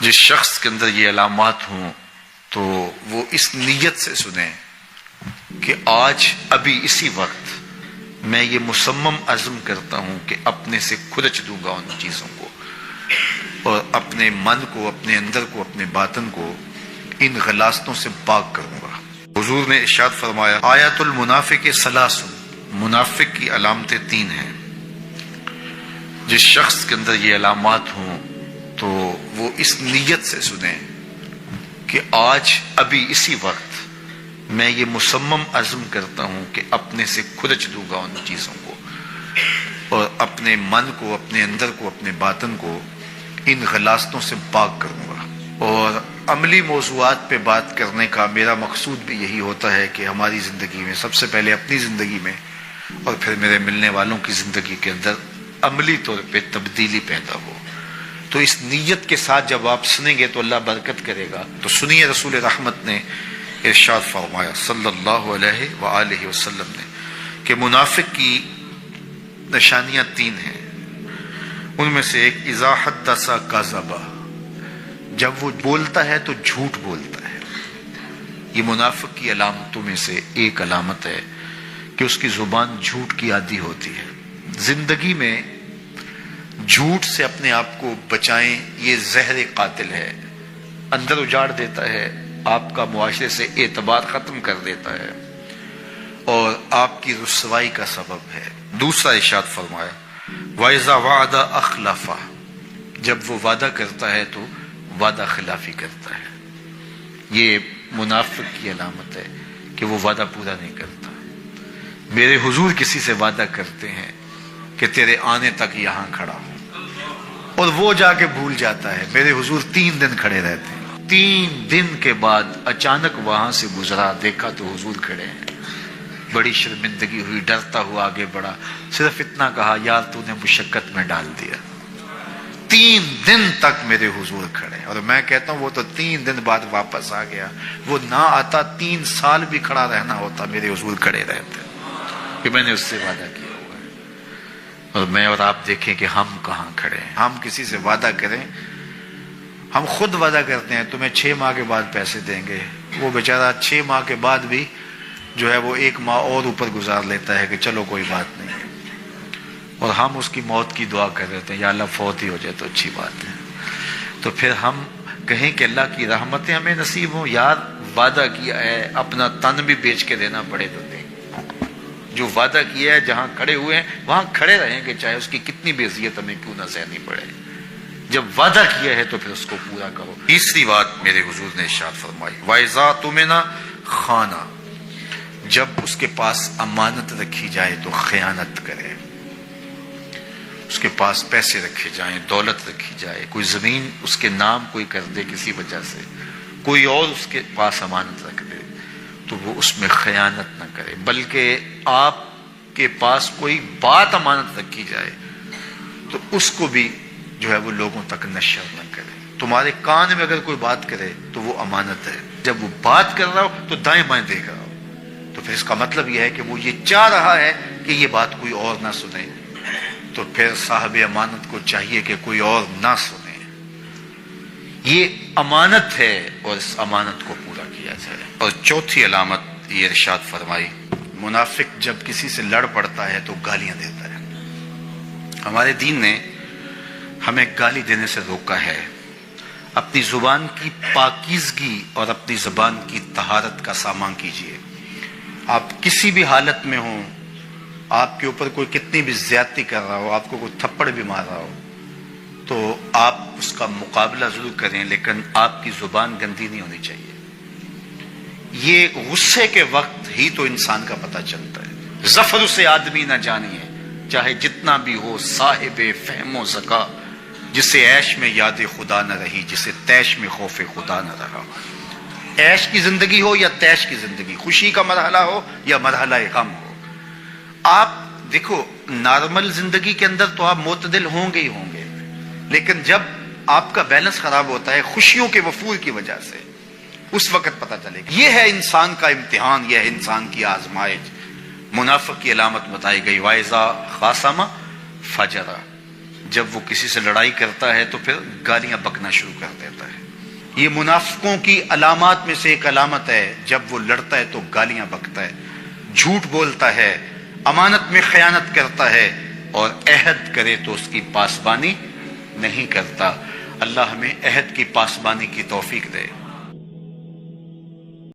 جس شخص کے اندر یہ علامات ہوں تو وہ اس نیت سے سنیں کہ آج ابھی اسی وقت میں یہ مصمم عزم کرتا ہوں کہ اپنے سے کھرچ دوں گا ان چیزوں کو، اور اپنے من کو، اپنے اندر کو، اپنے باطن کو ان غلاظتوں سے پاک کروں گا۔ حضور نے ارشاد فرمایا، آیت المنافق ثلاث، منافق کی علامتیں 3 ہیں۔ جس شخص کے اندر یہ علامات ہوں تو وہ اس نیت سے سنیں کہ آج ابھی اسی وقت میں یہ مصمم عزم کرتا ہوں کہ اپنے سے کھرچ دوں گا ان چیزوں کو، اور اپنے من کو، اپنے اندر کو، اپنے باطن کو ان غلاظتوں سے پاک کروں گا۔ اور عملی موضوعات پہ بات کرنے کا میرا مقصود بھی یہی ہوتا ہے کہ ہماری زندگی میں، سب سے پہلے اپنی زندگی میں اور پھر میرے ملنے والوں کی زندگی کے اندر عملی طور پہ تبدیلی پیدا ہو۔ تو اس نیت کے ساتھ جب آپ سنیں گے تو اللہ برکت کرے گا۔ تو سنیے، رسول رحمت نے ارشاد فرمایا صلی اللہ علیہ وآلہ وسلم نے کہ منافق کی نشانیاں 3 ہیں۔ ان میں سے ایک، اذا حدث کذب، جب وہ بولتا ہے تو جھوٹ بولتا ہے۔ یہ منافق کی علامتوں میں سے ایک علامت ہے کہ اس کی زبان جھوٹ کی عادی ہوتی ہے۔ زندگی میں جھوٹ سے اپنے آپ کو بچائیں، یہ زہر قاتل ہے، اندر اجاڑ دیتا ہے، آپ کا معاشرے سے اعتبار ختم کر دیتا ہے اور آپ کی رسوائی کا سبب ہے۔ دوسرا ارشاد فرمایا، وَإِذَا وَعَدَ أَخْلَفَ، جب وہ وعدہ کرتا ہے تو وعدہ خلافی کرتا ہے۔ یہ منافق کی علامت ہے کہ وہ وعدہ پورا نہیں کرتا۔ میرے حضور کسی سے وعدہ کرتے ہیں کہ تیرے آنے تک یہاں کھڑا ہوں، اور وہ جا کے بھول جاتا ہے۔ میرے حضور 3 دن کھڑے رہتے ہیں، 3 دن کے بعد اچانک وہاں سے گزرا، دیکھا تو حضور کھڑے ہیں۔ بڑی شرمندگی ہوئی، ڈرتا ہوا آگے بڑھا، صرف اتنا کہا، یار تو نے مشقت میں ڈال دیا۔ 3 دن تک میرے حضور کھڑے، اور میں کہتا ہوں وہ تو 3 دن بعد واپس آ گیا۔ وہ نہ آتا 3 سال بھی کھڑا رہنا ہوتا، میرے حضور کھڑے رہتے کہ میں نے اس سے وعدہ کیا ہوا ہے۔ اور میں اور آپ دیکھیں کہ ہم کہاں کھڑے ہیں۔ ہم کسی سے وعدہ کریں، ہم خود وعدہ کرتے ہیں تمہیں 6 ماہ کے بعد پیسے دیں گے، وہ بیچارہ 6 ماہ کے بعد بھی جو ہے وہ 1 ماہ اور اوپر گزار لیتا ہے کہ چلو کوئی بات نہیں ہے، اور ہم اس کی موت کی دعا کر رہے ہیں، یا اللہ فوت ہی ہو جائے تو اچھی بات ہے۔ تو پھر ہم کہیں کہ اللہ کی رحمتیں ہمیں نصیب ہوں۔ یار وعدہ کیا ہے، اپنا تن بھی بیچ کے دینا پڑے تو دیں، جو وعدہ کیا ہے جہاں کھڑے ہوئے ہیں وہاں کھڑے رہیں گے، چاہے اس کی کتنی بے عزت ہمیں کیوں نہ سہنی پڑے۔ جب وعدہ کیا ہے تو پھر اس کو پورا کرو۔ تیسری بات میرے حضور نے ارشاد فرمائی، وَإِذَا تُؤْمِنَ خَانَ، جب اس کے پاس امانت رکھی جائے تو خیانت کرے۔ اس کے پاس پیسے رکھے جائیں، دولت رکھی جائے، کوئی زمین اس کے نام کوئی کر دے کسی وجہ سے، کوئی اور اس کے پاس امانت رکھ دے تو وہ اس میں خیانت نہ کرے، بلکہ آپ کے پاس کوئی بات امانت رکھی جائے تو اس کو بھی جو ہے وہ لوگوں تک نشر نہ کرے۔ تمہارے کان میں اگر کوئی بات کرے تو وہ امانت ہے، جب وہ بات کر رہا ہو تو دائیں بائیں دیکھ رہا ہو، تو پھر اس کا مطلب یہ ہے کہ وہ یہ چاہ رہا ہے کہ یہ بات کوئی اور نہ سنے، تو پھر صاحب امانت کو چاہیے کہ کوئی اور نہ سنے۔ یہ امانت ہے اور اس امانت کو پورا کیا جائے۔ اور چوتھی علامت یہ ارشاد فرمائی، منافق جب کسی سے لڑ پڑتا ہے تو گالیاں دیتا ہے۔ ہمارے دین نے ہمیں گالی دینے سے روکا ہے۔ اپنی زبان کی پاکیزگی اور اپنی زبان کی طہارت کا سامان کیجیے۔ آپ کسی بھی حالت میں ہوں، آپ کے اوپر کوئی کتنی بھی زیادتی کر رہا ہو، آپ کو کوئی تھپڑ بھی مار رہا ہو، تو آپ اس کا مقابلہ ضرور کریں، لیکن آپ کی زبان گندی نہیں ہونی چاہیے۔ یہ غصے کے وقت ہی تو انسان کا پتہ چلتا ہے۔ ظفر سے آدمی نہ جانیے، چاہے جتنا بھی ہو صاحب فہم و ذکا، جسے عیش میں یاد خدا نہ رہی، جسے تیش میں خوف خدا نہ رہا۔ عیش کی زندگی ہو یا تیش کی زندگی، خوشی کا مرحلہ ہو یا مرحلہ غم ہو، آپ دیکھو نارمل زندگی کے اندر تو آپ معتدل ہوں گے ہی ہوں گے، لیکن جب آپ کا بیلنس خراب ہوتا ہے خوشیوں کے وفور کی وجہ سے، اس وقت پتہ چلے گا۔ یہ ہے انسان کا امتحان، یہ ہے انسان کی آزمائش۔ منافق کی علامت بتائی گئی، وَإِذَا خَاصَمَ فَجَرَ، جب وہ کسی سے لڑائی کرتا ہے تو پھر گالیاں بکنا شروع کر دیتا ہے۔ یہ منافقوں کی علامات میں سے ایک علامت ہے، جب وہ لڑتا ہے تو گالیاں بکتا ہے، جھوٹ بولتا ہے، امانت میں خیانت کرتا ہے، اور عہد کرے تو اس کی پاسبانی نہیں کرتا۔ اللہ ہمیں عہد کی پاسبانی کی توفیق دے۔